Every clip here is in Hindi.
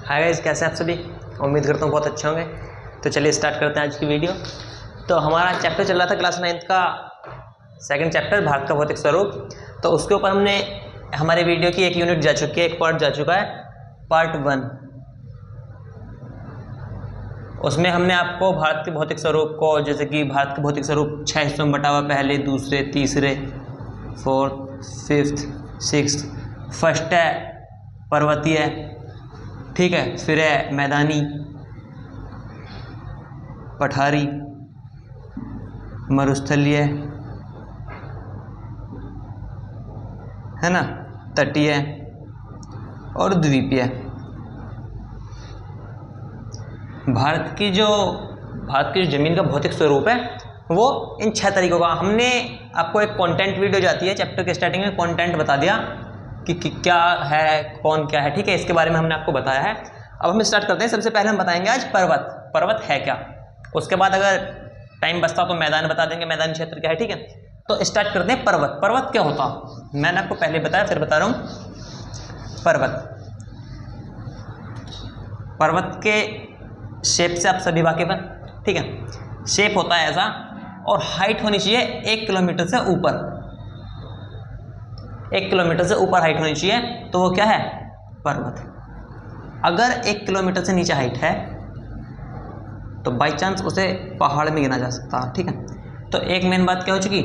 हाय गाइस, कैसे हैं आप सभी। उम्मीद करता हूँ बहुत अच्छे होंगे। तो चलिए स्टार्ट करते हैं आज की वीडियो। तो हमारा चैप्टर चल रहा था क्लास 9th का सेकंड चैप्टर, भारत का भौतिक स्वरूप। तो उसके ऊपर हमने हमारी वीडियो की एक यूनिट जा चुकी है, एक पार्ट जा चुका है, पार्ट 1। उसमें हमने आपको भारत के भौतिक स्वरूप को, जैसे कि भारत के भौतिक स्वरूप 6 हिस्सों में बटा हुआ, पहले, दूसरे, तीसरे, 4th, 5th, 6th। फर्स्ट है पर्वतीय, ठीक है, फिर है मैदानी, पठारी, मरुस्थलीय, है ना, तटीय और द्वीपीय। भारत की जो ज़मीन का भौतिक स्वरूप है वो इन 6 तरीकों का। हमने आपको एक कंटेंट वीडियो जाती है चैप्टर के स्टार्टिंग में, कंटेंट बता दिया कि क्या है, कौन क्या है, ठीक है, इसके बारे में हमने आपको बताया है। अब हम स्टार्ट करते हैं। सबसे पहले हम बताएंगे आज पर्वत है क्या। उसके बाद अगर टाइम बचता तो मैदान बता देंगे, मैदानी क्षेत्र क्या है, ठीक है। तो स्टार्ट करते हैं पर्वत क्या होता। मैंने आपको पहले बताया, फिर बता रहा हूँ। पर्वत के शेप से आप सभी वाकिफ हैं, ठीक है। शेप होता है ऐसा, और हाइट होनी चाहिए 1 किलोमीटर से ऊपर। 1 किलोमीटर से ऊपर हाइट होनी चाहिए, तो वो क्या है, पर्वत। अगर 1 किलोमीटर से नीचे हाइट है तो बाई चांस उसे पहाड़ में गिना जा सकता है, ठीक है। तो एक मेन बात क्या हो चुकी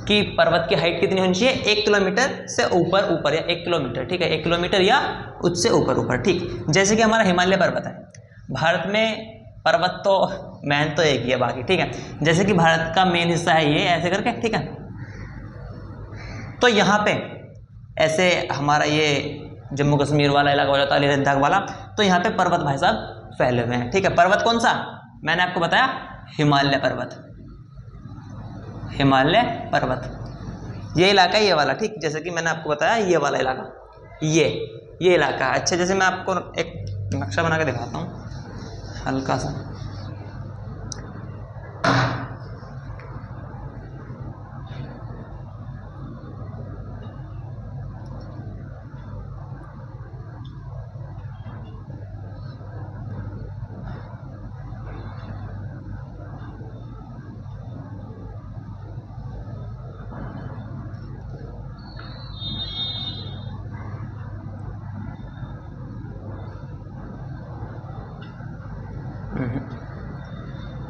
कि पर्वत की हाइट कितनी होनी चाहिए, 1 किलोमीटर से ऊपर या 1 किलोमीटर, ठीक है, 1 किलोमीटर या उससे ऊपर, ठीक। जैसे कि हमारा हिमालय पर्वत है। भारत में पर्वत तो मेन तो एक ही है, बाकी, ठीक है। जैसे कि भारत का मेन हिस्सा है ये, ऐसे करके, ठीक है। तो यहाँ पे ऐसे हमारा ये जम्मू कश्मीर वाला इलाका हो जाता है, लेह लद्दाख वाला। तो यहाँ पे पर्वत भाई साहब फैले हुए हैं, ठीक है। पर्वत कौन सा, मैंने आपको बताया, हिमालय पर्वत। ये इलाका ये वाला, ठीक। जैसे कि मैंने आपको बताया ये वाला इलाका, ये इलाका। अच्छा, जैसे मैं आपको एक नक्शा बना के दिखाता हूँ हल्का सा।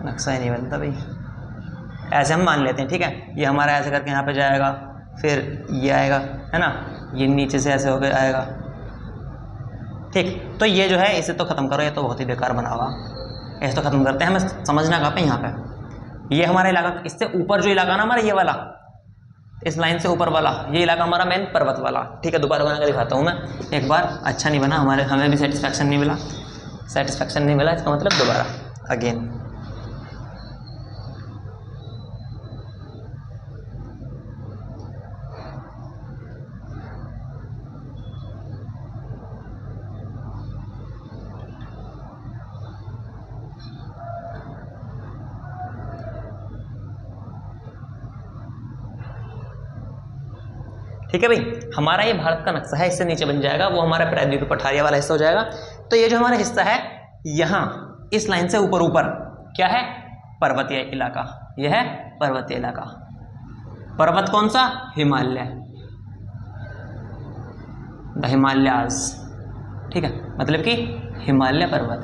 नक्शा ही नहीं बनता भाई, ऐसे हम मान लेते हैं, ठीक है। ये हमारा ऐसे करके यहाँ पे जाएगा, फिर ये आएगा, है ना, ये नीचे से ऐसे होकर आएगा, ठीक। तो ये जो है इसे तो ख़त्म करो, ये तो बहुत ही बेकार बना हुआ, ऐसे तो ख़त्म करते हैं। हमें समझना कहाँ पे, यहाँ पे ये हमारा इलाका। इससे ऊपर जो इलाका ना हमारा, ये वाला, इस लाइन से ऊपर वाला, ये इलाका हमारा मेन पर्वत वाला, ठीक है। दोबारा बना कर दिखाता हूँ मैं एक बार। अच्छा नहीं बना, हमें भी सेटिस्फैक्शन नहीं मिला, इसका मतलब दोबारा अगेन। ठीक है भाई, हमारा ये भारत का नक्शा है, इससे नीचे बन जाएगा वो हमारा प्रायद्वीप पठारिया वाला हिस्सा हो जाएगा। तो ये जो हमारा हिस्सा है यहाँ इस लाइन से ऊपर क्या है, पर्वतीय इलाका। यह है पर्वतीय इलाका। पर्वत कौन सा, हिमालय, द हिमालयाज, ठीक है, मतलब कि हिमालय पर्वत।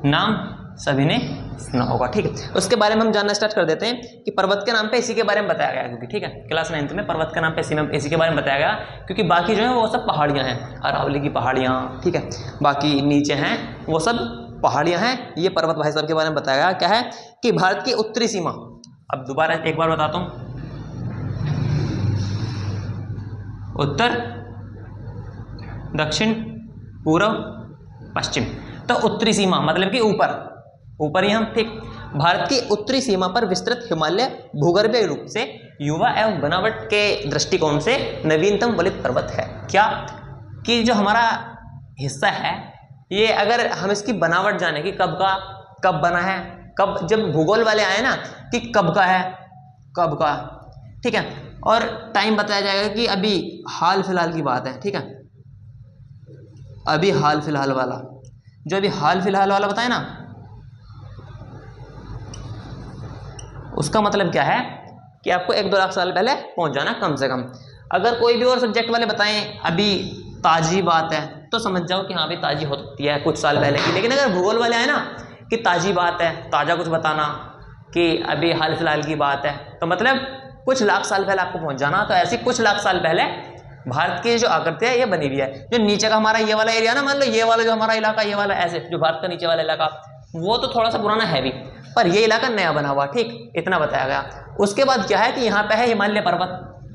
नाम सभी ने सुना होगा, ठीक है। उसके बारे में हम जानना स्टार्ट कर देते हैं कि पर्वत के नाम पे इसी के बारे में बताया गया, क्योंकि, ठीक है, क्लास 9th में पर्वत के नाम पे इसी के बारे में बताया गया, क्योंकि बाकी जो है वो सब पहाड़ियाँ हैं, अरावली की पहाड़ियाँ, ठीक है, बाकी नीचे हैं वो सब पहाड़ियाँ हैं। ये पर्वत भाई साहब के बारे में बताया गया क्या है कि भारत की उत्तरी सीमा, अब दोबारा एक बार बताता हूँ, उत्तर, दक्षिण, पूर्व, पश्चिम। तो उत्तरी सीमा मतलब कि ऊपर ही हम, ठीक। भारत की उत्तरी सीमा पर विस्तृत हिमालय भूगर्भीय रूप से युवा एवं बनावट के दृष्टिकोण से नवीनतम वलित पर्वत है। क्या कि जो हमारा हिस्सा है ये, अगर हम इसकी बनावट जाने कि कब बना है, कब, जब भूगोल वाले आए ना कि कब का, ठीक है, और टाइम बताया जाएगा कि अभी हाल फिलहाल की बात है, ठीक है। अभी हाल फिलहाल वाला, जो अभी हाल फिलहाल वाला बताए ना, उसका मतलब क्या है कि आपको 1-2 लाख साल पहले पहुंच जाना कम से कम। अगर कोई भी और सब्जेक्ट वाले बताएं अभी ताजी बात है तो समझ जाओ कि हाँ भाई ताजी हो सकती है कुछ साल पहले की। लेकिन अगर भूगोल वाले आए ना कि ताजी बात है, ताज़ा कुछ बताना कि अभी हाल फिलहाल की बात है, तो मतलब कुछ लाख साल पहले आपको पहुंच जाना। तो ऐसी कुछ लाख साल पहले भारत की जो आकृति है ये बनी हुई है। जो नीचे का हमारा ये वाला एरिया ना, मान लो ये वाला जो हमारा इलाका, ये वाला ऐसे जो भारत का नीचे वाला इलाका, वो तो थोड़ा सा पुराना है भी, पर ये इलाका नया बना हुआ, ठीक, इतना बताया गया। उसके बाद क्या है कि यहाँ पे है हिमालय पर्वत,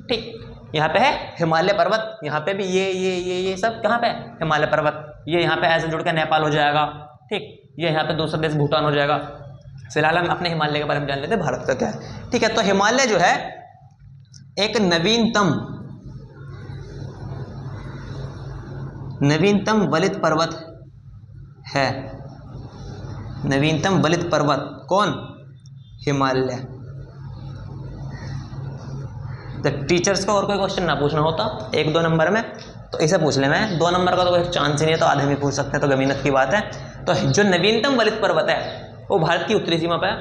ठीक, यहाँ पे है हिमालय पर्वत, यहाँ पे भी ये सब कहाँ पे है हिमालय पर्वत। ये यहाँ पे ऐसे जुड़ के नेपाल हो जाएगा, ठीक, ये यहाँ पे दूसरा देश भूटान हो जाएगा। फिलहाल हम अपने हिमालय के बारे में जान लेते हैं भारत का क्या है, ठीक है। तो हिमालय जो है एक नवीनतम वलित पर्वत है। नवीनतम वलित पर्वत कौन? हिमालय। तो टीचर्स को और कोई क्वेश्चन ना पूछना होता 1-2 नंबर में तो इसे पूछ ले। मैं 2 नंबर का तो कोई चांस ही नहीं है, तो आधे में पूछ सकते हैं, तो गमीनत की बात है। तो जो नवीनतम वलित पर्वत है वो भारत की उत्तरी सीमा पे है,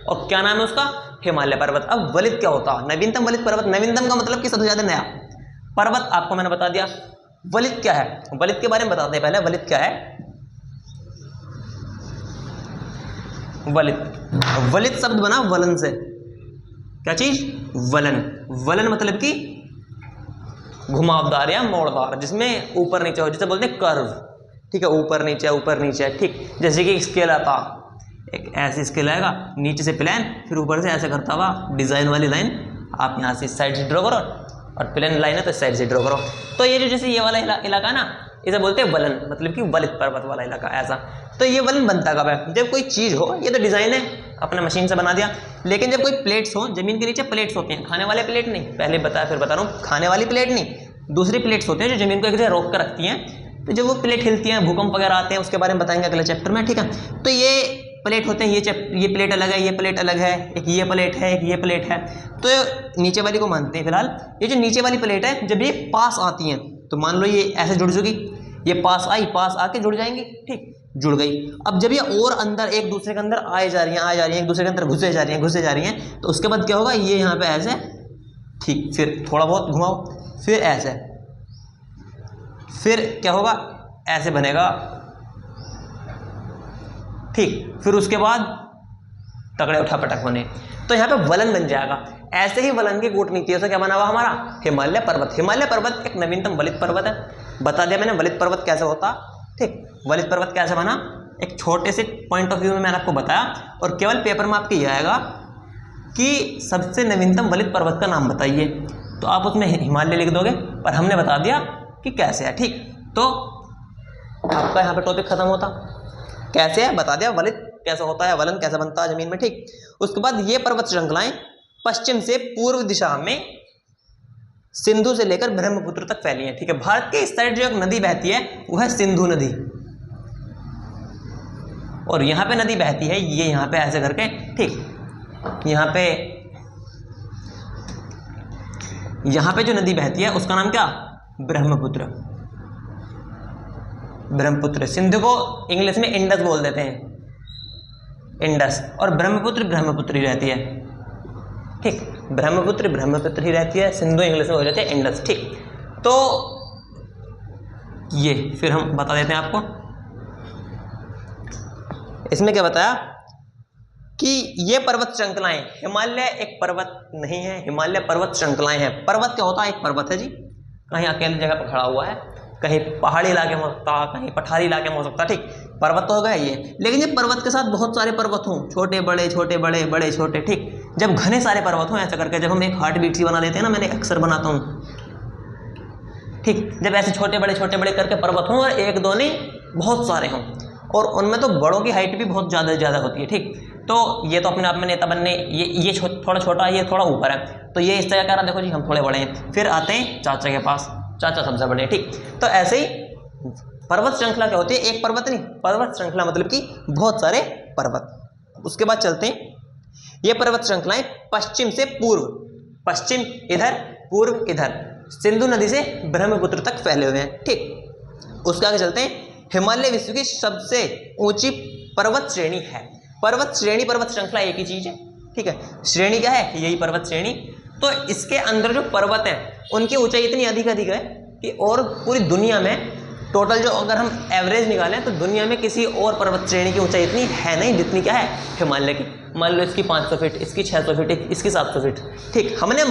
और क्या नाम है उसका? हिमालय पर्वत। अब वलित क्या होता है? नवीनतम वलित पर्वत, नवीनतम का मतलब कि सबसे ज्यादा नया पर्वत, आपको मैंने बता दिया। वलित क्या है? वलित के बारे में बताते हैं पहले। वलित क्या है? वलित शब्द बना वलन से। क्या चीज? वलन। वलन मतलब कि घुमावदार या मोड़दार, जिसमें ऊपर नीचे हो, जिसे बोलते हैं कर्व, ठीक है, ऊपर नीचे, ठीक। जैसे कि स्केल आता, एक ऐसी स्केल आएगा, नीचे से प्लेन, फिर ऊपर से ऐसे करता हुआ डिजाइन वाली लाइन, आप यहाँ से इस साइड से ड्रॉ करो, और प्लेन लाइन है तो इस साइड से ड्रॉ करो। तो ये जो जैसे ये वाला इलाका ना, इसे बोलते हैं वलन, मतलब कि वलित पर्वत वाला इलाका ऐसा। तो ये वलन बनता कब है? जब कोई चीज़ हो, ये तो डिज़ाइन है, अपने मशीन से बना दिया, लेकिन जब कोई प्लेट्स हो, जमीन के नीचे प्लेट्स होती हैं, खाने वाले प्लेट नहीं, पहले बताया फिर बता रहा हूँ, खाने वाली प्लेट नहीं, दूसरी प्लेट्स होती हैं जो जमीन को एक जगह रोक कर रखती हैं। तो जब वो प्लेट हिलती हैं, भूकंप वगैरह आते हैं, उसके बारे में बताएंगे अगले चैप्टर में, ठीक है। तो ये प्लेट होते हैं, ये प्लेट अलग है, ये प्लेट अलग है, एक ये प्लेट है, एक ये प्लेट है। तो नीचे वाली को मानते हैं फिलहाल। ये जो नीचे वाली प्लेट है, जब ये पास आती हैं तो मान लो ये ऐसे जुड़ चुकी, ये पास आई, पास आके जुड़ जाएंगी, ठीक, जुड़ गई। अब जब ये और अंदर एक दूसरे के अंदर आए जा रही हैं, एक दूसरे के अंदर घुसे जा रही हैं, तो उसके बाद क्या होगा? ये यहाँ पे ऐसे, ठीक, फिर थोड़ा बहुत घुमाओ, फिर ऐसे, फिर क्या होगा? ऐसे बनेगा, ठीक, फिर उसके बाद तगड़े उठा पटक होने, तो यहाँ पे वलन बन जाएगा। ऐसे ही वलन की कूटनीतियों से क्या बना हुआ हमारा? हिमालय पर्वत। हिमालय पर्वत एक नवीनतम वलित पर्वत है। बता दिया मैंने वलित पर्वत कैसे होता, ठीक, वलित पर्वत कैसे बना, एक छोटे से पॉइंट ऑफ व्यू में मैंने आपको बताया। और केवल पेपर में आपके यह आएगा कि सबसे नवीनतम वलित पर्वत का नाम बताइए, तो आप उसमें हिमालय लिख दोगे, पर हमने बता दिया कि कैसे है, ठीक। तो आपका यहाँ पे टॉपिक खत्म होता। कैसे है बता दिया, वलित कैसे होता है, वलन कैसे बनता है जमीन में, ठीक। उसके बाद ये पर्वत श्रृंखलाएं पश्चिम से पूर्व दिशा में सिंधु से लेकर ब्रह्मपुत्र तक फैली है, ठीक है। भारत के इस साइड जो एक नदी बहती है वो है सिंधु नदी, और यहाँ पे नदी बहती है, ये यहाँ पे ऐसे करके, ठीक, यहाँ पे जो नदी बहती है उसका नाम क्या? ब्रह्मपुत्र। ब्रह्मपुत्र। सिंधु को इंग्लिश में इंडस बोल देते हैं, इंडस, और ब्रह्मपुत्र ही रहती है, ठीक, ब्रह्मपुत्र ही रहती है, सिंधु इंग्लिश में हो जाती है इंडस, ठीक। तो ये फिर हम बता देते हैं आपको, इसमें क्या बताया कि ये पर्वत श्रृंखलाएं, हिमालय एक पर्वत नहीं है, हिमालय पर्वत श्रृंखलाएं हैं। पर्वत क्या होता है? एक पर्वत है जी, कहीं अकेले जगह पर खड़ा हुआ है, कहीं पहाड़ी इलाके में हो सकता, कहीं पठारी इलाके में हो सकता, ठीक, पर्वत तो होगा ये। लेकिन ये पर्वत के साथ बहुत सारे पर्वत हों, छोटे बड़े, बड़े छोटे, ठीक, जब घने सारे पर्वत हों, ऐसा करके जब हम एक हार्ट बीट सी बना देते हैं ना, मैंने अक्सर बनाता हूँ, ठीक, जब ऐसे छोटे बड़े करके पर्वत हों, और एक दो नहीं बहुत सारे हों, और उनमें तो बड़ों की हाइट भी बहुत ज़्यादा होती है, ठीक। तो ये तो अपने आप में नेता बनने, ये थोड़ा छोटा है, ये थोड़ा ऊपर है, तो ये इस तरह कह रहा, देखो जी हम थोड़े बड़े हैं। फिर आते हैं चाचा के पास, चाचा सबसे बड़े, ठीक। तो ऐसे ही पर्वत श्रृंखला क्या होती है? एक पर्वत नहीं, पर्वत श्रृंखला मतलब कि बहुत सारे पर्वत। उसके बाद चलते हैं, ये पर्वत श्रृंखलाएं पश्चिम से पूर्व, पश्चिम इधर, पूर्व इधर, सिंधु नदी से ब्रह्मपुत्र तक फैले हुए हैं, ठीक। उसके आगे चलते हैं। हिमालय विश्व की सबसे ऊंची पर्वत श्रेणी है। पर्वत श्रेणी, पर्वत श्रृंखला एक ही चीज है, ठीक है। श्रेणी क्या है? यही पर्वत श्रेणी। तो इसके अंदर जो पर्वत है उनकी ऊंचाई इतनी अधिक अधिक है कि और पूरी दुनिया में टोटल जो अगर हम एवरेज निकालें तो दुनिया में किसी और पर्वत श्रेणी की ऊंचाई इतनी है नहीं जितनी क्या है हिमालय की। मान लो इसकी 500 फीट, इसकी 600 फीट, इसकी 700 फीट, ठीक। हमने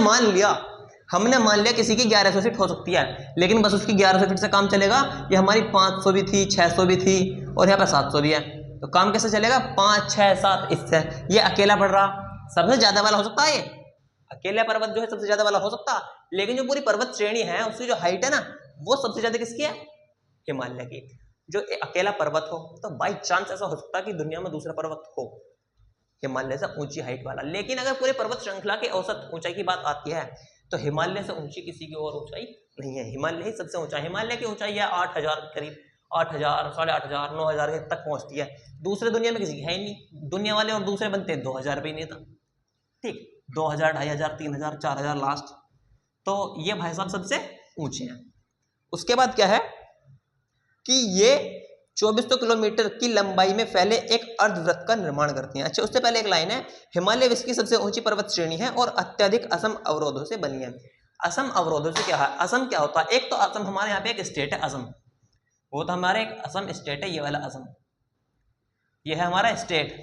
मान लिया किसी की 1100 फीट हो सकती है, लेकिन बस उसकी 1100 फीट से काम चलेगा। ये हमारी 500 भी थी, 600 भी थी और यहाँ पे 700 भी है, तो काम कैसे चलेगा? 5, 6, 7 इससे। ये अकेला पड़ रहा, सबसे ज्यादा वाला हो सकता है, ये अकेला पर्वत जो है सबसे ज्यादा वाला हो सकता, लेकिन जो पूरी पर्वत श्रेणी है उसकी जो हाइट है ना वो सबसे ज्यादा किसकी है? हिमालय की। जो अकेला पर्वत हो तो बाई चांस ऐसा हो सकता है कि दुनिया में दूसरा पर्वत हो हिमालय से ऊंची हाइट वाला, लेकिन अगर पूरे पर्वत श्रृंखला के औसत ऊंचाई की बात आती है तो हिमालय से ऊंची किसी की और ऊंचाई नहीं है, हिमालय ही सबसे ऊंचा। हिमालय की ऊंचाई है 8000 करीब, 8000, 8500, 9000 तक पहुंचती है। दूसरे दुनिया में किसी की है ही नहीं, दुनिया वाले और दूसरे बनते 2000 भी नहीं था, ठीक। 2000, 2500, 3000, 4000 लास्ट। तो ये भाई साहब सबसे ऊंचे हैं। उसके बाद क्या है कि ये 2400 किलोमीटर की लंबाई में फैले एक अर्धवृत्त का निर्माण करती हैं। अच्छा, उससे पहले एक लाइन है, हिमालय विश्व की सबसे ऊंची पर्वत श्रेणी है और अत्यधिक असम अवरोधों से बनी है। असम अवरोधों से क्या है? असम क्या होता है? एक तो असम हमारे यहाँ पे एक स्टेट है असम, वो तो हमारे एक असम स्टेट है, ये वाला असम, ये है हमारा स्टेट।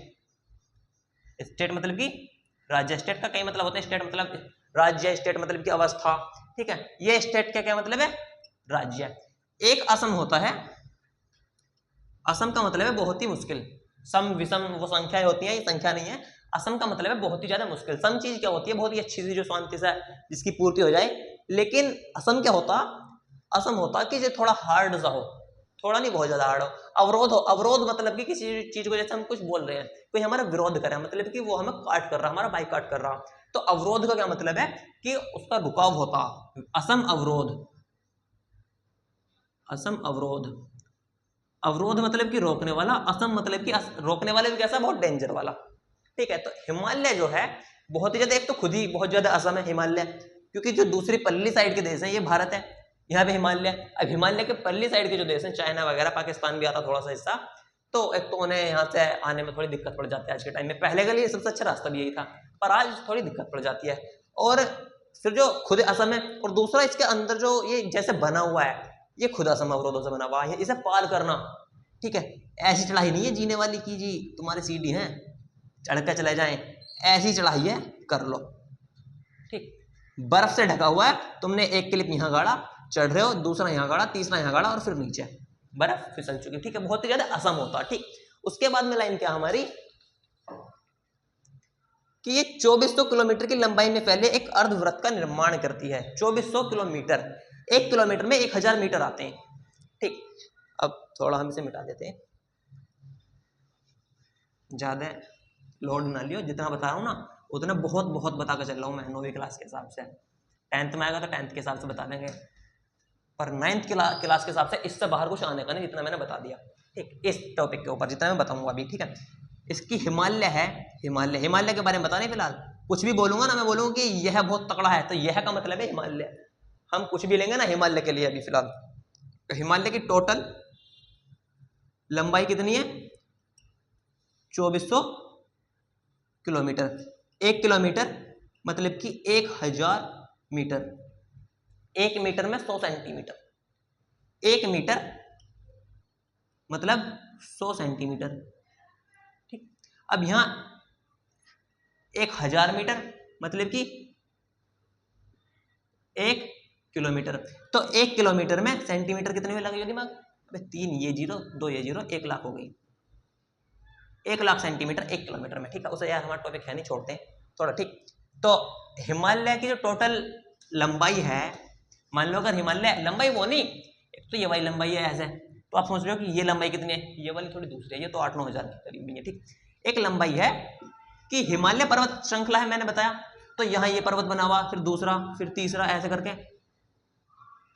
स्टेट मतलब कि राज्य, स्टेट का कई मतलब होता है, स्टेट मतलब राज्य, स्टेट मतलब की अवस्था, ठीक है। ये स्टेट का क्या मतलब है? राज्य। एक असम होता है, असम का मतलब है बहुत ही मुश्किल। सम विषम वो संख्याएं होती हैं, ये संख्या नहीं है। असम का मतलब है बहुत ही ज्यादा मुश्किल। सम चीज क्या होती है? बहुत ही अच्छी चीज जो शांति से जिसकी पूर्ति हो जाए। लेकिन असम क्या होता? असम होता कि जो थोड़ा हार्ड सा हो, थोड़ा नहीं बहुत ज्यादा हार्ड हो। अवरोध हो, अवरोध मतलब कि किसी चीज को जैसे हम कुछ बोल रहे हैं, कोई हमारा विरोध कर रहा है, मतलब कि वो हमें काट कर रहा, हमारा बाइक काट कर रहा। तो अवरोध का क्या मतलब है कि उसका रुकाव होता। असम अवरोध, असम अवरोध, अवरोध मतलब कि रोकने वाला, असम मतलब कि रोकने वाले भी कैसा? बहुत डेंजर वाला, ठीक है। तो हिमालय जो है बहुत ही ज्यादा, एक तो खुद ही बहुत ज्यादा असम है हिमालय, क्योंकि जो दूसरी पल्ली साइड के देश हैं ये भारत है, यहाँ पे हिमालय। अब हिमालय के पल्ली साइड के जो देश हैं, चाइना वगैरह, पाकिस्तान भी आता थोड़ा सा हिस्सा, तो एक तो उन्हें यहाँ से आने में थोड़ी दिक्कत पड़ जाती है आज के टाइम में। पहले के लिए सबसे अच्छा रास्ता भी यही था, पर आज थोड़ी दिक्कत पड़ जाती है। और फिर जो खुद असम है, और दूसरा इसके अंदर जो ये जैसे बना हुआ है, ये खुद असम अवरोधों से बना हुआ है, इसे पार करना, ठीक है। ऐसी चढ़ाई नहीं है जीने वाली की जी तुम्हारे सीढ़ी हैं चढ़ के चले जाएं, ऐसी चढ़ाई है कर लो, ठीक। बर्फ से ढका हुआ है, तुमने एक क्लिप यहाँ गाड़ा, चढ़ रहे हो, दूसरा यहाँ गाड़ा, तीसरा यहाँ गाड़ा और फिर नीचे बर्फ फिसल चुकी, ठीक है। बहुत ही ज्यादा असम होता है, ठीक। उसके बाद में लाइन क्या हमारी कि ये 2400 किलोमीटर की लंबाई में फैले एक अर्धवृत्त का निर्माण करती है। 2400 किलोमीटर, 1 किलोमीटर में 1000 मीटर आते हैं, ठीक। अब थोड़ा हम इसे मिटा देते हैं, ज्यादा लोड ना लियो, जितना बता रहा हूँ ना उतना बहुत बहुत बता कर चल रहा हूँ मैं 9वीं क्लास के हिसाब से। 10th में आएगा तो 10th के हिसाब से बता देंगे, पर 9th क्लास के हिसाब से इससे बाहर कुछ आने का नहीं, जितना मैंने बता दिया, ठीक। इस टॉपिक के ऊपर जितना मैं बताऊंगा अभी, ठीक है। इसकी हिमालय है, हिमालय, हिमालय के बारे में बता नहीं फिलहाल। कुछ भी बोलूंगा ना, मैं बोलूंगा कि यह बहुत तगड़ा है, तो यह का मतलब है हिमालय। हम कुछ भी लेंगे ना हिमालय के लिए अभी फिलहाल, तो हिमालय की टोटल लंबाई कितनी है? 2400 किलोमीटर। 1 किलोमीटर मतलब कि 1000 मीटर, 1 मीटर में 100 सेंटीमीटर, 1 मीटर मतलब 100 सेंटीमीटर, ठीक। अब यहां 1000 मीटर मतलब कि 1 किलोमीटर, तो 1 किलोमीटर में सेंटीमीटर कितने में लगेगा दिमाग? 3 ये 0, 2 ये 0, 1 लाख हो गई, 1 लाख सेंटीमीटर 1 किलोमीटर में, ठीक है। उसे यार हमारा टॉपिक है नहीं, छोड़ते हैं थोड़ा, ठीक। तो हिमालय की जो टोटल लंबाई है, मान लो अगर हिमालय लंबाई वो नहीं, एक तो ये वाली लंबाई है ऐसे, तो आप सोच रहे हो कि ये लंबाई कितनी है, ये वाली थोड़ी दूसरी है, ये तो 8-9 हज़ार के करीब में है, ठीक। एक लंबाई है कि हिमालय पर्वत श्रृंखला है, मैंने बताया, तो यहाँ ये पर्वत बना हुआ, फिर दूसरा, फिर तीसरा, ऐसे करके,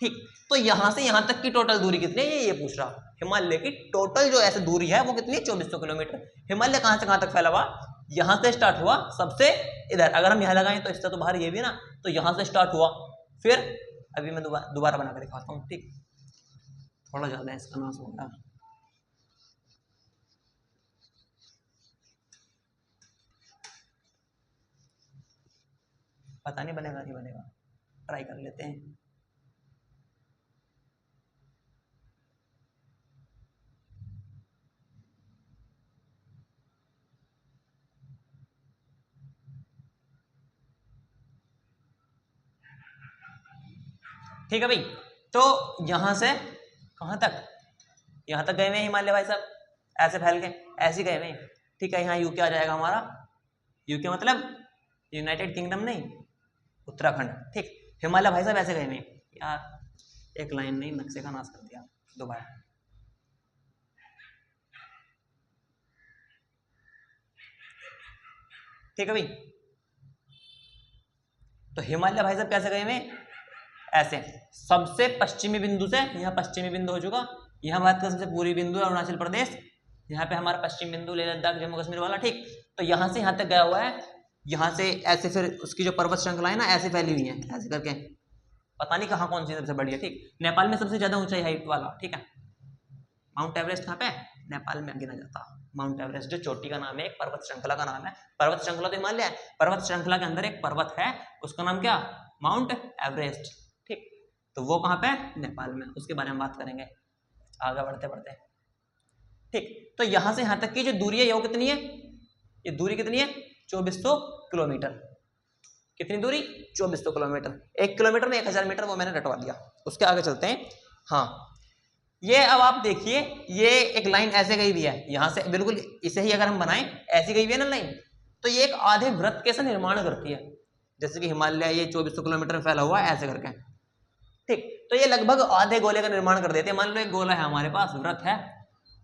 ठीक। तो यहां से यहां तक की टोटल दूरी कितनी है ये पूछ रहा। हिमालय की टोटल जो ऐसे दूरी है वो कितनी है? 2400 किलोमीटर। हिमालय कहां से कहां तक फैला हुआ? यहां से स्टार्ट हुआ सबसे इधर, अगर हम यहां लगाएं तो इससे तो बाहर ये भी ना, तो यहां से स्टार्ट हुआ, फिर अभी मैं दोबारा बना कर दिखाता हूँ, ठीक। थोड़ा ज़्यादा इसका नाश होगा। पता नहीं बनेगा नहीं बनेगा, ट्राई कर लेते हैं। ठीक है भाई, तो यहाँ से कहाँ तक, यहाँ तक गए हुए हिमालय भाई साहब, ऐसे फैल के ऐसे गए हुए। ठीक है, यहाँ यूके आ जाएगा हमारा, यूके मतलब यूनाइटेड किंगडम नहीं, उत्तराखंड। ठीक, हिमालय भाई साहब ऐसे गए हुए यार, एक लाइन नहीं नक्शे का नाश कर दिया दोबारा। ठीक है भाई, तो हिमालय भाई साहब कैसे गए हुए, ऐसे सबसे पश्चिमी बिंदु से, यहाँ पश्चिमी बिंदु हो चुका, यहाँ बात का सबसे पूर्वी बिंदु है अरुणाचल प्रदेश, यहाँ पे हमारा पश्चिम बिंदु लेह लद्दाख जम्मू कश्मीर वाला। ठीक, तो यहाँ से यहाँ तक गया हुआ है, यहाँ से ऐसे फिर उसकी जो पर्वत श्रृंखला है ना ऐसे फैली हुई है ऐसे करके, पता नहीं कहाँ कौन सी सबसे बड़ी है। ठीक, नेपाल में सबसे ज्यादा ऊंचाई हाइट वाला। ठीक है, माउंट एवरेस्ट कहाँ पे, नेपाल में गिना जाता है। माउंट एवरेस्ट जो चोटी का नाम है, एक पर्वत श्रृंखला का नाम है। पर्वत श्रृंखला तो हिमालय है, पर्वत श्रृंखला के अंदर एक पर्वत है, उसका नाम क्या, माउंट एवरेस्ट। ठीक, तो वो कहाँ पे, नेपाल में, उसके बारे में बात करेंगे आगे बढ़ते बढ़ते। ठीक, तो यहाँ से यहाँ तक की जो दूरी है वो कितनी है, ये दूरी कितनी है, 2400 किलोमीटर। कितनी दूरी, 2400 किलोमीटर। 1 किलोमीटर में 1000 मीटर, वो मैंने रटवा दिया। उसके आगे चलते हैं। हाँ, ये अब आप देखिए, ये एक लाइन ऐसे गई हुई है, यहाँ से बिल्कुल इसे ही अगर हम बनाएं, ऐसी गई हुई है ना लाइन, तो ये एक आधे वृत्त के से निर्माण करती है। जैसे कि हिमालय ये 2400 किलोमीटर में फैला हुआ है ऐसे करके। ठीक, तो ये लगभग आधे गोले का निर्माण कर देते हैं। मान लो एक गोला है हमारे पास, वृत्त है,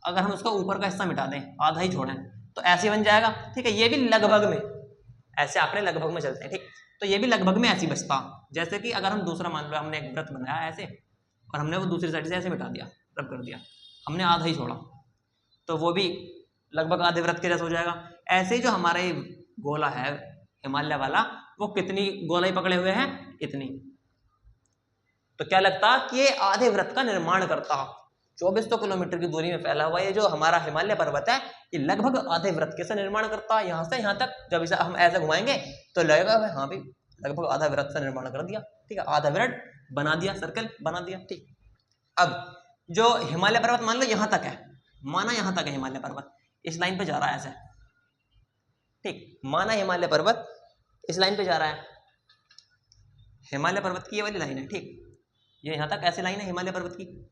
अगर हम उसका ऊपर का हिस्सा मिटा दें, आधा ही छोड़ें, तो ऐसे बन जाएगा। ठीक है, ये भी लगभग में, ऐसे आंकड़े लगभग में चलते हैं। ठीक, तो ये भी लगभग में ऐसी बचता। जैसे कि अगर हम दूसरा मान लो हमने एक वृत्त बनाया ऐसे, और हमने वो दूसरी साइड से ऐसे मिटा दिया, रब कर दिया, हमने आधा ही छोड़ा, तो वो भी लगभग आधे वृत्त के जैसा हो जाएगा। ऐसे ही जो हमारा ये गोला है हिमालय वाला, वो कितनी गोलाई पकड़े हुए हैं, इतनी। तो क्या लगता कि ये आधे वृत्त का निर्माण करता। 2400 किलोमीटर की दूरी में फैला हुआ ये जो हमारा हिमालय पर्वत है, ये लगभग आधे वृत्त के से निर्माण करता है। यहाँ से यहाँ तक जब इसे हम ऐसे घुमाएंगे तो लगेगा भाई हाँ भी लगभग आधा वृत्त से निर्माण कर दिया। ठीक है, आधा वृत्त बना दिया, सर्कल बना दिया। ठीक, अब जो हिमालय पर्वत मान लो यहाँ तक है, माना यहाँ तक है हिमालय पर्वत, इस लाइन पे जा रहा है ऐसे। ठीक, माना हिमालय पर्वत इस लाइन पे जा रहा है, हिमालय पर्वत की ये वाली लाइन है। ठीक, ये यहाँ तक ऐसी लाइन है हिमालय पर्वत की,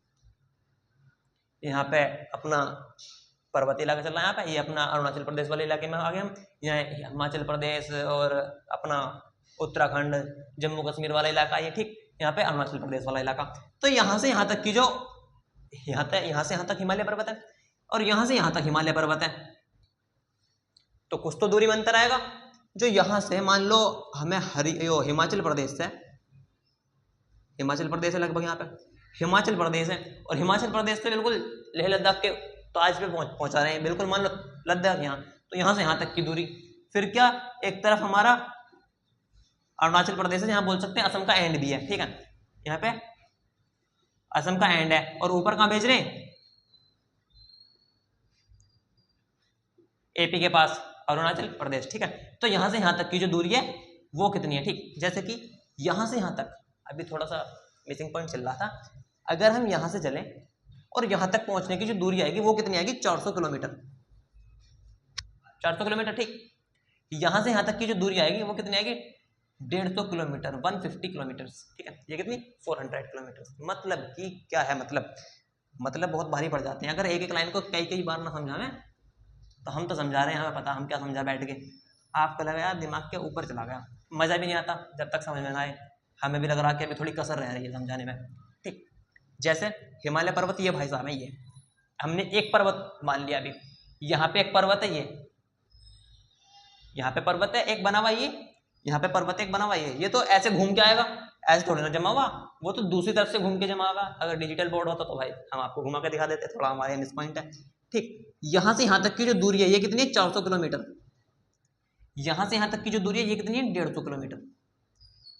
यहाँ पे अपना पर्वतीय इलाका चल रहा है, यहाँ पे ये अपना अरुणाचल प्रदेश वाले इलाके में आ गए हम, यहाँ हिमाचल प्रदेश और अपना उत्तराखंड जम्मू कश्मीर वाला इलाका ये। ठीक, यहाँ पे अरुणाचल प्रदेश वाला इलाका। तो यहाँ से यहाँ तक की जो यहाँ से यहाँ तक हिमालय पर्वत है, और यहाँ से यहाँ तक हिमालय पर्वत है, तो कुछ तो दूरी में अंतर आएगा। जो यहाँ से मान लो हमें हिमाचल प्रदेश से, हिमाचल प्रदेश है लगभग यहाँ पे, हिमाचल प्रदेश है, और हिमाचल प्रदेश से बिल्कुल लेह लद्दाख के ताज पे पहुंचा रहे हैं, बिल्कुल मान लो लद्दाख यहाँ, तो यहाँ से यहाँ तक की दूरी। फिर क्या, एक तरफ हमारा अरुणाचल प्रदेश है, जहाँ बोल सकते हैं असम का एंड भी है। ठीक है, यहाँ पे असम का एंड है, और ऊपर कहाँ भेज रहे हैं, एपी के पास अरुणाचल प्रदेश। ठीक है, तो यहाँ से यहाँ तक की जो दूरी है वो कितनी है। ठीक, जैसे कि यहाँ से यहाँ तक, अभी थोड़ा सा मिसिंग पॉइंट चल रहा था, अगर हम यहाँ से चलें और यहाँ तक पहुँचने की जो दूरी आएगी वो कितनी आएगी, 400 किलोमीटर। 400 किलोमीटर। ठीक, यहाँ से यहाँ तक की जो दूरी आएगी वो कितनी आएगी, 150 किलोमीटर, 150 किलोमीटर। ठीक है, ये कितनी, 400 किलोमीटर। मतलब कि क्या है, मतलब बहुत भारी पड़ जाते हैं। अगर एक एक लाइन को कई कई बार ना समझावें, तो हम तो समझा रहे हैं, हमें पता हम क्या समझा बैठ के, आपको लगा यार दिमाग के ऊपर चला गया, मज़ा भी नहीं आता जब तक समझ में ना आए। हमें भी लग रहा कि अभी थोड़ी कसर रह रही है समझाने में। ठीक, जैसे हिमालय पर्वत ये भाई साहब है, ये हमने एक पर्वत मान लिया। अभी यहाँ पे एक पर्वत है, ये यहाँ पे पर्वत है एक बना हुआ, ये यहाँ पे पर्वत एक बना हुआ, ये तो ऐसे घूम के आएगा, ऐसे थोड़ी ना जमा हुआ, वो तो दूसरी तरफ से घूम के जमा हुआ। अगर डिजिटल बोर्ड होता तो भाई हम आपको घुमा के दिखा देते, थोड़ा हमारे मिस पॉइंट है। ठीक, यहाँ से यहाँ तक की जो दूरी है ये कितनी है, 400 किलोमीटर। यहाँ से यहाँ तक की जो दूरी है ये कितनी है, 150 किलोमीटर।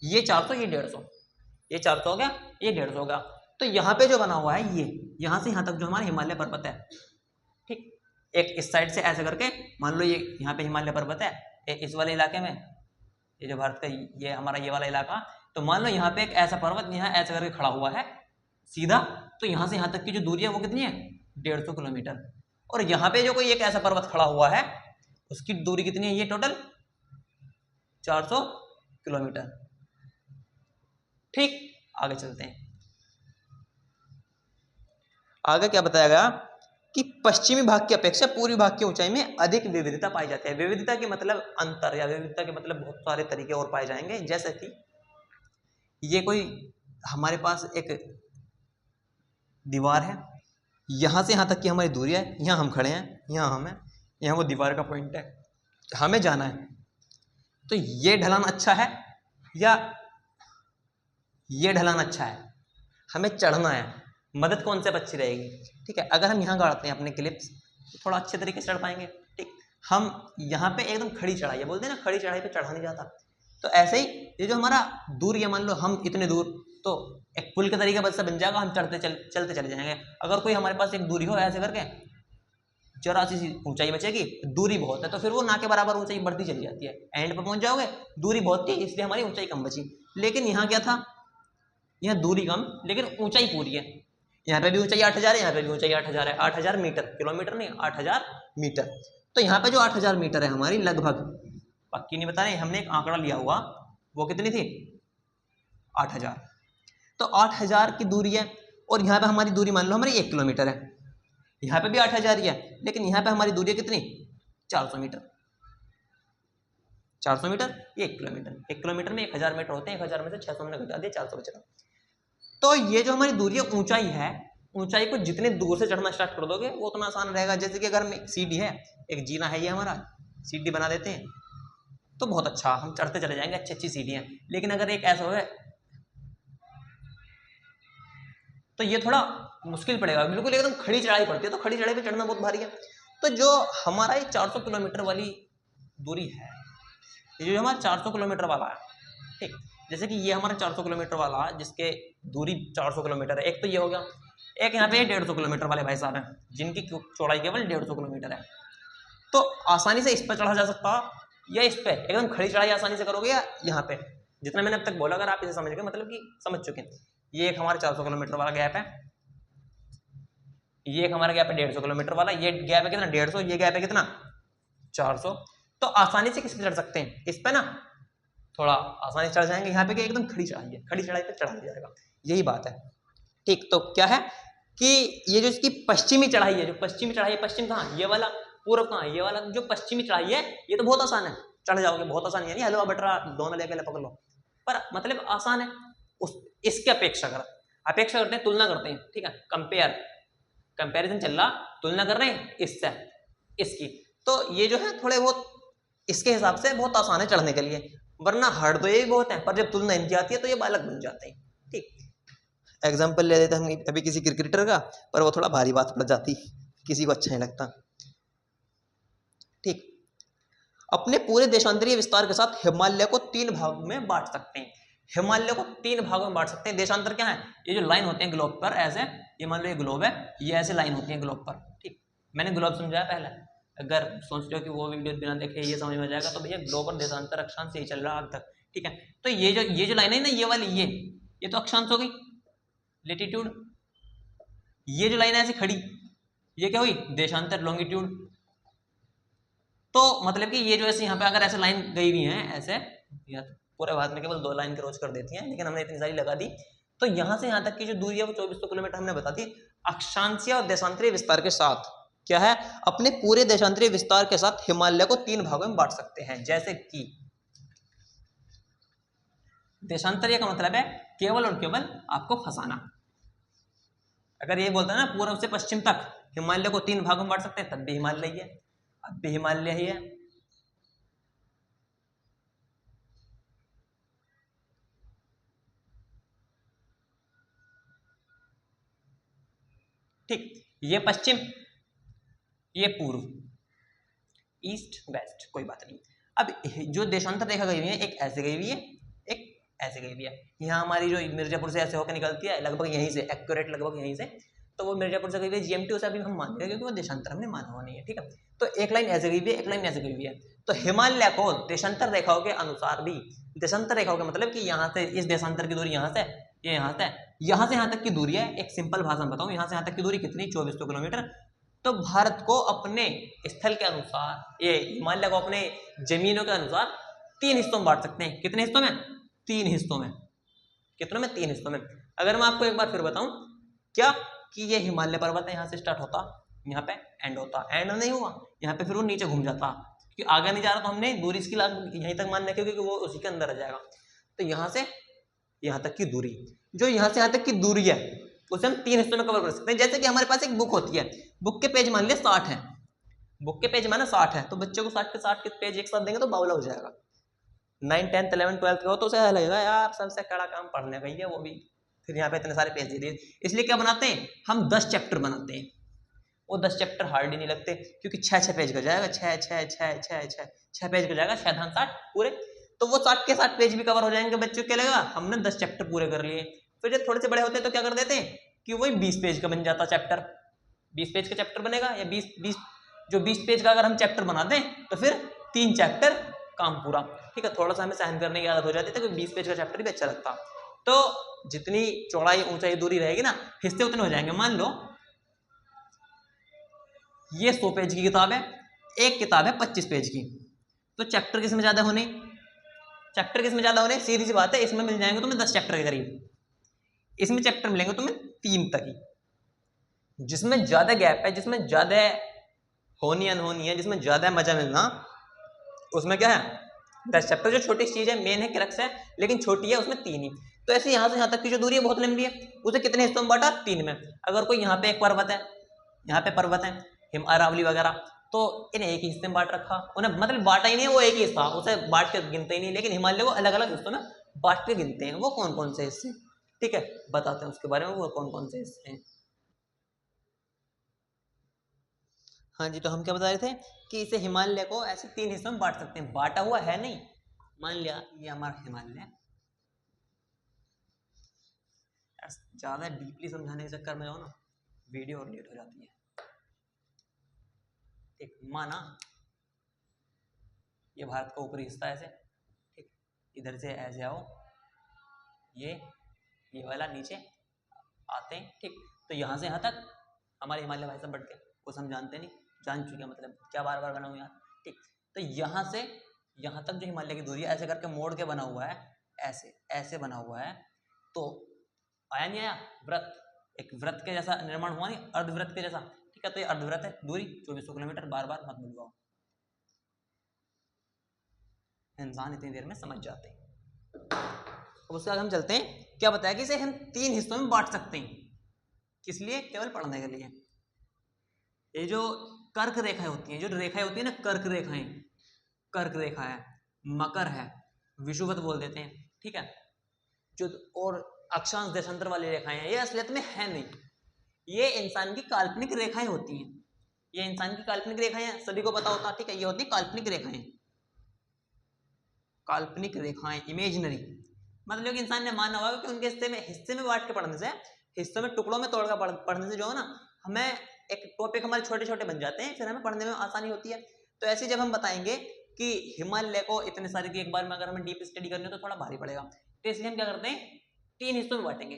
ये 400, ये 150, ये 400 हो गया, ये 150 हो गया। तो तो यहाँ पे जो बना हुआ है ये यहाँ से यहाँ तक जो हमारा हिमालय पर्वत है, ठीक, एक इस साइड से ऐसे करके मान लो ये यहाँ पे हिमालय पर्वत है, इस वाले इलाके में, ये जो भारत का ये हमारा ये वाला इलाका, तो मान लो यहाँ पे एक ऐसा पर्वत यहाँ ऐसे करके खड़ा हुआ है सीधा, तो यहाँ से यहाँ तक की जो दूरी है वो कितनी है 150 किलोमीटर। और यहाँ पे जो कोई एक ऐसा पर्वत खड़ा हुआ है उसकी दूरी कितनी है, ये टोटल 400 किलोमीटर। ठीक, आगे चलते हैं। आगे क्या बताया गया कि पश्चिमी भाग की अपेक्षा पूर्वी भाग की ऊंचाई में अधिक विविधता पाई जाती है। विविधता के मतलब अंतर, या विविधता के मतलब बहुत सारे तरीके और पाए जाएंगे। जैसे कि ये कोई हमारे पास एक दीवार है, यहां से यहां तक की हमारी दूरी है, यहां हम खड़े हैं, यहां हम हैं, यहां वो दीवार का पॉइंट है, हमें जाना है। तो ये ढलान अच्छा है या ये ढलान अच्छा है, हमें चढ़ना है, मदद कौन से अच्छी रहेगी। ठीक है, अगर हम यहाँ गाड़ते हैं अपने क्लिप्स तो थोड़ा अच्छे तरीके से चढ़ पाएंगे। ठीक, हम यहाँ पे एकदम खड़ी चढ़ाई है, बोलते हैं ना खड़ी चढ़ाई पे चढ़ा नहीं जाता, तो ऐसे ही ये जो हमारा दूर है, मान लो हम इतने दूर, तो एक पुल के तरीके बस से बन जाएगा, हम चलते चले जाएंगे। अगर कोई हमारे पास एक दूरी हो ऐसे करके, जरा सी ऊंचाई बचेगी, दूरी बहुत है तो फिर वो ना के बराबर ऊंचाई बढ़ती चली जाती है, एंड पर पहुंच जाओगे, दूरी बहुत थी इसलिए हमारी ऊंचाई कम बची। लेकिन यहाँ क्या था, यहाँ दूरी कम लेकिन ऊंचाई पूरी है। यहाँ पे भी ऊंचाई 8000 है, यहाँ पे भी ऊंचाई 8000 है, 8000 मीटर, किलोमीटर नहीं 8000 मीटर। तो यहाँ पे जो 8000 मीटर है हमारी, लगभग, पक्की नहीं बता रहे, हमने एक आंकड़ा लिया हुआ, वो कितनी थी 8000। तो 8000 की दूरी है, और यहाँ पे हमारी दूरी मान लो हमारी 1 किलोमीटर है, यहाँ पे भी 8000 ही है, लेकिन यहाँ पे हमारी दूरी है कितनी 400 मीटर। 400 मीटर ये 1 किलोमीटर, 1 किलोमीटर में 1000 मीटर होते हैं, 1000 में से 600 हमने घटा दिया, 400 बच रहा। तो ये जो हमारी दूरी है, ऊंचाई है, ऊंचाई को जितने दूर से चढ़ना स्टार्ट कर दोगे वो उतना आसान रहेगा। जैसे कि अगर हम एक सीढ़ी है, एक जीना है, ये हमारा सीढ़ी बना देते हैं तो बहुत अच्छा, हम चढ़ते चले जाएंगे, अच्छी अच्छी सीढ़ियां। लेकिन अगर एक ऐसा हो तो ये थोड़ा मुश्किल पड़ेगा, बिल्कुल एकदम खड़ी चढ़ाई पड़ती है, तो खड़ी चढ़ाई पे चढ़ना बहुत भारी है। तो जो हमारा ये 400 किलोमीटर वाली दूरी है, ये जो हमारा 400 किलोमीटर वाला है, ठीक, जैसे कि ये हमारा 400 किलोमीटर वाला जिसके दूरी 400 किलोमीटर है, एक तो ये हो गया, एक यहाँ पे 150 किलोमीटर वाले भाई साहब हैं जिनकी चौड़ाई केवल 150 किलोमीटर है। तो आसानी से इस पर चढ़ा जा सकता या इस पे एकदम खड़ी चढ़ाई आसानी से करोगे, या यहाँ पे जितना मैंने अब तक बोला, अगर आप इसे समझ गए मतलब कि समझ चुके हैं। ये एक हमारा 400 किलोमीटर वाला गैप है, ये एक हमारा गैप है 150 किलोमीटर वाला, ये गैप है कितना 150, ये गैप है कितना 400। तो आसानी से किस पे चढ़ सकते हैं, इस पे ना थोड़ा आसानी से चढ़ जाएंगे। यहाँ पे एकदम खड़ी चढ़ाई है, खड़ी चढ़ाई पे चढ़ा दिया जाएगा, यही बात है। ठीक, तो क्या है कि ये जो इसकी पश्चिमी चढ़ाई है, जो पश्चिमी चढ़ाई है, पश्चिम कहाँ, ये वाला, पूर्व कहाँ, ये वाला, जो पश्चिमी चढ़ाई है ये तो बहुत आसान है, चढ़ जाओगे, बहुत आसान है, हलवा बटरा दोनों लेके पकड़ लो, पर मतलब आसान है उस इसके अपेक्षा करते हैं, तुलना करते हैं। ठीक है, कंपेरिजन चल रहा, तुलना कर रहे हैं इससे इसकी, तो ये जो है थोड़े बहुत इसके हिसाब से बहुत आसान है चढ़ने के लिए, वरना हार्ड तो ये भी बहुत है, पर जब तुलना इनकी आती है तो ये बालक बन जाते हैं। ठीक, एग्जाम्पल ले लेते हैं अभी किसी क्रिकेटर का, पर वो थोड़ा भारी बात पड़ जाती, किसी को अच्छा नहीं लगता। ठीक, अपने पूरे देशांतरीय विस्तार के साथ हिमालय को 3 भागों में बांट सकते हैं। हिमालय को 3 भागों में बांट सकते हैं। देशांतर क्या है, ये जो लाइन होते हैं ग्लोब पर, ऐसे ये मान लो ये ग्लोब है, ये ऐसे लाइन होती है ग्लोब पर। ठीक, मैंने ग्लोब समझाया पहले, अगर सोच रहे हो कि वो वीडियो बिना देखे ये समझ में आ जाएगा, तो भैया ग्लोब और देशांतर अक्षांश यही चल रहा है अब तक। ठीक है, तो ये जो लाइन है ना, ये वाली, ये तो अक्षांश हो गई, लेटीट्यूड। ये जो लाइन है ऐसे खड़ी, ये क्या हुई देशांतर, लॉन्गिट्यूड। तो मतलब कि ये जो ऐसे यहाँ पे अगर ऐसे लाइन गई हुई है ऐसे, या पूरे भारत में केवल 2 लाइन क्रॉस कर देती हैं, लेकिन हमने इतनी सारी लगा दी, तो यहाँ से यहाँ तक की जो दूरी है वो 2400 किलोमीटर हमने बता दी। अक्षांशीय और देशांतरीय विस्तार के साथ क्या है, अपने पूरे देशांतरीय विस्तार के साथ हिमालय को 3 भागों में बांट सकते हैं। जैसे कि देशांतरीय का मतलब है केवल और केवल आपको फंसाना। अगर ये बोलता है ना पूर्व से पश्चिम तक हिमालय को 3 भागों में बांट सकते हैं, तब भी हिमालय ही है, अब भी हिमालय ही है। ठीक, ये पश्चिम, ये पूर्व, ईस्ट वेस्ट, कोई बात नहीं। अब जो देशांतर रेखा गई हुई है, एक ऐसे गई हुई है, एक ऐसे गई हुई है। यहाँ हमारी जो मिर्जापुर से ऐसे होकर निकलती है लगभग यहीं से, एक्यूरेट लगभग यहीं से, तो वो मिर्जापुर से गई हुई है जीएमटी, उसे अभी हम मान रहे हैं क्योंकि वो देशांतर हमने माना हुआ नहीं है, ठीक है। तो एक लाइन ऐसे गई हुई है, एक लाइन ऐसे गई हुई है। तो हिमालय को देशांतर रेखाओं के अनुसार भी, देशांतर रेखाओं का मतलब कि यहाँ से इस देशांतर की दूरी यहाँ से, ये यहाँ से, यहाँ तक की दूरी है। एक सिंपल भाषा में बताऊँ, यहाँ से यहाँ तक की दूरी कितनी, 2400 किलोमीटर। तो भारत को अपने स्थल के अनुसार, ये हिमालय को अपने जमीनों के अनुसार 3 हिस्सों में बांट सकते हैं। कितने हिस्सों में? 3 हिस्सों में। कितनों में? 3 हिस्सों में। अगर मैं आपको एक बार फिर बताऊं क्या, कि ये हिमालय पर्वत है, यहाँ से स्टार्ट होता, यहाँ पे एंड होता, एंड नहीं हुआ यहाँ पे, फिर वो नीचे घूम जाता, क्योंकि आगे नहीं जा रहा, तो हमने दूरी इसकी यहीं तक मान रखी, क्योंकि वो उसी के अंदर आ जाएगा। तो यहाँ से यहाँ तक की दूरी, जो यहाँ से यहाँ तक की दूरी है, उसे हम 3 हिस्सों में कवर कर सकते हैं। जैसे कि हमारे पास एक बुक होती है, बुक के पेज मान लिया 60 है, बुक के पेज माना 60 है, तो बच्चों को 60 के 60 के पेज एक साथ देंगे तो बावला हो जाएगा। 9, 10, 11, 12 का हो तो उसे लगेगा यार सबसे कड़ा काम पढ़ने का ही है, वो भी फिर यहाँ पे इतने सारे पेज दे दिए। इसलिए क्या बनाते हैं हम, 10 चैप्टर बनाते हैं। वो 10 चैप्टर हार्ड ही नहीं लगते, क्योंकि 6 पेज का जाएगा, 6 पेज का जाएगा, 6 धान 60 पूरे, तो वो 60 के 60 पेज भी कवर हो जाएंगे। बच्चों क्या लगेगा हमने 10 चैप्टर पूरे कर लिए। फिर जब थोड़े से बड़े होते हैं तो क्या कर देते हैं कि वही 20 पेज का बन जाता चैप्टर, 20 पेज का चैप्टर बनेगा, या 20 पेज का अगर हम चैप्टर बना दें तो फिर 3 चैप्टर काम पूरा, ठीक है। थोड़ा सा हमें सहन करने की आदत हो जाती है, तो 20 पेज का चैप्टर भी अच्छा लगता। तो जितनी चौड़ाई ऊंचाई दूरी रहेगी ना, हिस्से उतने हो जाएंगे। मान लो ये 100 पेज की किताब है, एक किताब है 25 पेज की, तो चैप्टर किसमें ज्यादा होने, चैप्टर किसमें ज्यादा होने, सीधी सी बात है, इसमें मिल जाएंगे तुम्हें 10 चैप्टर के करीब, इसमें चैप्टर मिलेंगे तुम्हें 3 तक ही। जिसमें ज्यादा गैप है, जिसमें ज्यादा होनी अनहोनी है, जिसमें ज्यादा मजा मिलना, उसमें क्या है 10 चैप्टर। जो छोटी चीज है, मेन है, क्रक्स है, लेकिन छोटी है, उसमें 3 ही। तो ऐसे यहाँ से यहाँ तक की जो दूरी है बहुत लंबी है, उसे कितने हिस्सों में बांटा, 3 में। अगर कोई यहाँ पे एक पर्वत है, यहाँ पे पर्वत है अरावली वगैरह, तो इन्हें एक ही हिस्से में बांट रखा, उन्हें मतलब बांटा ही नहीं, वो एक ही हिस्सा, उसे बांट के गिनते ही नहीं। लेकिन हिमालय को अलग अलग हिस्सों में बांट के गिनते हैं। वो कौन कौन से हिस्से, ठीक है, बताते हैं उसके बारे में, वो कौन कौन से हिस्से हैं। हाँ जी, तो हम क्या बता रहे थे कि इसे हिमालय को ऐसे 3 हिस्सों में बांट सकते हैं। बांटा हुआ है नहीं, मान लिया ये हमारा हिमालय, ज्यादा डीपली समझाने के चक्कर में जाओ ना, वीडियो और लेट हो जाती है। ठीक, माना ये भारत का ऊपरी हिस्सा ऐसे, ठीक, इधर से ऐसे आओ, ये वाला नीचे आते हैं, ठीक। तो यहाँ से यहाँ तक हमारे हिमालय भाई साहब बढ़ के, कुछ हम जानते नहीं, जान चुके हैं, मतलब क्या बार बार बना हुआ यार, ठीक। तो यहाँ से यहाँ तक जो हिमालय की दूरी है, ऐसे करके मोड़ के बना हुआ है, ऐसे ऐसे बना हुआ है। तो आया नहीं आया व्रत, एक व्रत के जैसा निर्माण हुआ नहीं, अर्धव्रत के जैसा, ठीक है। तो ये अर्धव्रत है, दूरी 2400 किलोमीटर, बार बार मत भूलवाओ, इंसान इतनी देर में समझ जाते हैं। अब उसके बाद हम चलते हैं, क्या बताया कि इसे हम 3 हिस्सों में बांट सकते हैं, किस लिए, केवल पढ़ने के लिए। ये जो कर्क रेखाएं होती हैं, जो रेखाएं होती है ना, कर्क रेखाएं, कर्क रेखा है, मकर है, विषुवत बोल देते हैं, ठीक है, जो और अक्षांश देशांतर वाली रेखाएं हैं, ये असलियत में है नहीं, ये इंसान की काल्पनिक रेखाएं होती हैं। ये इंसान की काल्पनिक रेखाएं हैं, सभी को पता होता, ठीक है, ये होती है काल्पनिक रेखाएं, काल्पनिक रेखाएं, इमेजिनरी। मतलब कि इंसान ने माना होगा कि उनके हिस्से में बांट के पढ़ने से, हिस्सों में टुकड़ों में तोड़कर पढ़ने से जो है ना, हमें एक टॉपिक हमारे छोटे छोटे बन जाते हैं, फिर हमें पढ़ने में आसानी होती है। तो ऐसे जब हम बताएंगे कि हिमालय को इतने सारे की एक बार में अगर हमें डीप स्टडी करनी हो तो थोड़ा भारी पड़ेगा, तो इसलिए हम क्या करते हैं 3 हिस्सों में बांटेंगे,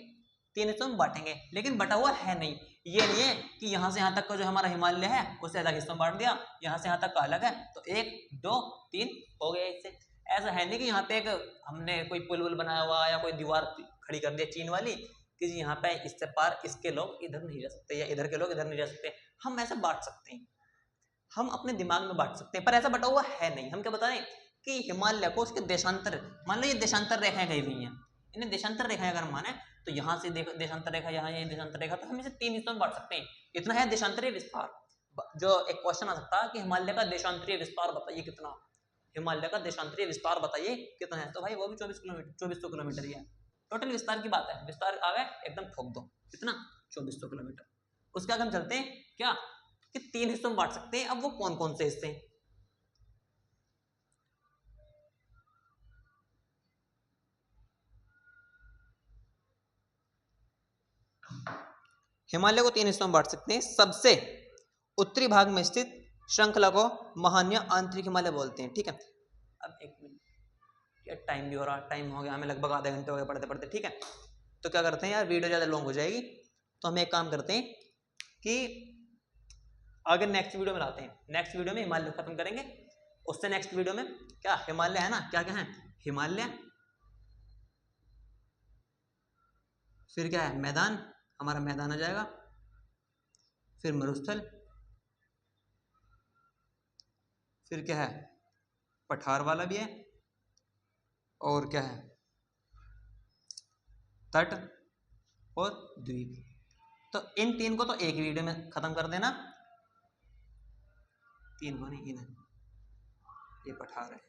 3 हिस्सों में बांटेंगे, लेकिन बटा हुआ है नहीं। ये नहीं है कि यहाँ से यहाँ तक का जो हमारा हिमालय है उसे अलग हिस्सों में बांट दिया, यहाँ से यहाँ तक का अलग है, तो 1, 2, 3 हो गया इससे। ऐसा है नहीं कि यहाँ पे एक हमने कोई पुल बनाया हुआ या कोई दीवार खड़ी कर दी चीन वाली कि जी यहाँ पे इससे पार इसके लोग इधर नहीं जा सकते या इधर के लोग इधर नहीं जा सकते। हम ऐसे बांट सकते हैं, हम अपने दिमाग में बांट सकते हैं, पर ऐसा बटा हुआ है नहीं। हम क्या बता रहे हैं कि हिमालय को उसके देशांतर, मान लो ये देशांतर रेखाएं गई हुई हैं, इन्हें देशांतर रेखाएं अगर माने तो यहाँ से देशांतर रेखा, यहाँ ये देशांतर रेखा, तो हम इसे 3 हिस्सों में बांट सकते हैं। इतना है देशांतरीय विस्तार। जो एक क्वेश्चन आ सकता है कि हिमालय का देशांतरीय विस्तार बताइए कितना, हिमालय का देशांतरीय विस्तार बताइए कितना है, तो भाई वो भी 2400 किलोमीटर ही है। टोटल विस्तार की बात है, विस्तार आ गए एकदम ठोक दो, कितना 2400 किलोमीटर। उसके आगे हम चलते हैं क्या कि 3 हिस्सों में बांट सकते हैं। अब वो कौन कौन से हिस्से हैं, हिमालय को 3 हिस्सों में बांट सकते हैं। सबसे उत्तरी भाग में स्थित श्रृंखला को महान्य आंतरिक हिमालय बोलते हैं, ठीक है। अब एक मिनट, क्या टाइम भी हो रहा, टाइम हो गया हमें लगभग आधे घंटे हो गए पढ़ते पढ़ते, ठीक है। तो क्या करते हैं यार, वीडियो ज़्यादा लॉन्ग हो जाएगी, तो हम एक काम करते हैं कि अगर नेक्स्ट वीडियो में लाते हैं, नेक्स्ट वीडियो में हिमालय खत्म करेंगे, उससे नेक्स्ट वीडियो में क्या हिमालय है ना, क्या क्या है हिमालय, फिर क्या है मैदान, हमारा मैदान आ जाएगा, फिर मरुस्थल, फिर क्या है पठार वाला भी है, और क्या है तट और द्वीप। तो इन 3 को तो एक वीडियो में खत्म कर देना, 3 को नहीं, इन्हें ये पठार है,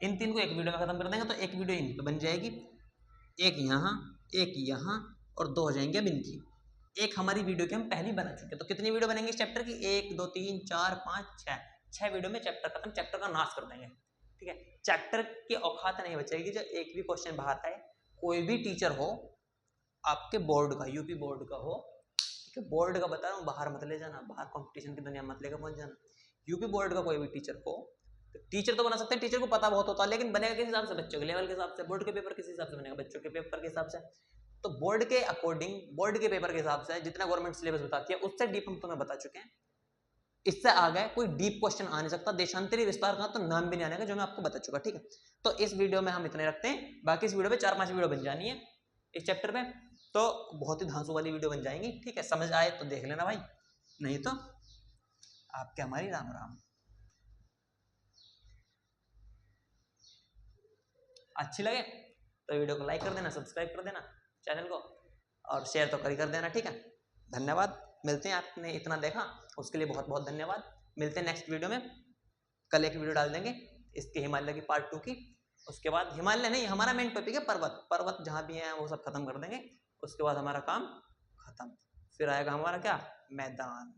इन 3 को एक वीडियो में खत्म कर देंगे तो एक वीडियो इन पे बन जाएगी, एक यहाँ एक यहाँ और 2 हो जाएंगे अब इनकी। एक हमारी वीडियो की हम पहली बना चुके हैं, तो कितनी वीडियो बनेंगी इस चैप्टर की, 1 2 3 4 5 6 वीडियो में चैप्टर खत्म, चैप्टर का नाश कर देंगे, ठीक है। चैप्टर की औकात नहीं बचेगी जो एक भी क्वेश्चन बाहर आए, कोई भी टीचर हो आपके बोर्ड का, यूपी बोर्ड का हो, ठीक है, बोर्ड का बता रहा हूँ, बाहर मत ले जाना, बाहर कंपटीशन की दुनिया मत लेकर पहुंच जाना। यूपी बोर्ड का कोई भी टीचर हो, तो टीचर तो बना सकते हैं, टीचर को पता बहुत होता है, लेकिन बनेगा किस हिसाब से, बच्चों के लेवल के हिसाब से। बोर्ड के पेपर किस हिसाब से बनेगा, बच्चों के पेपर के हिसाब से। तो बोर्ड के अकॉर्डिंग, बोर्ड के पेपर के हिसाब से जितना गवर्नमेंट सिलेबस बताती है उससे डीप हम तुम्हें बता चुके हैं। इससे आगे कोई डीप क्वेश्चन आ नहीं सकता, देशांतरी विस्तार का तो नाम भी नहीं आने का, जो मैं आपको बता चुका, ठीक है। तो इस वीडियो में हम इतने रखते हैं, बाकी इस वीडियो में 4-5 वीडियो बन जानी है इस चैप्टर में, तो बहुत ही धांसू वाली वीडियो बन जाएंगी, ठीक है। समझ आए तो देख लेना भाई, नहीं तो आपके हमारी राम राम। अच्छी लगे तो वीडियो को लाइक कर देना, सब्सक्राइब कर देना चैनल को, और शेयर तो कर देना, ठीक है। धन्यवाद, मिलते हैं, आपने इतना देखा उसके लिए बहुत बहुत धन्यवाद। मिलते हैं नेक्स्ट वीडियो में, कल एक वीडियो डाल देंगे इसके हिमालय की पार्ट 2 की, उसके बाद हिमालय नहीं, हमारा मेन टॉपिक है पर्वत, पर्वत जहाँ भी हैं वो सब खत्म कर देंगे, उसके बाद हमारा काम खत्म, फिर आएगा हमारा क्या मैदान।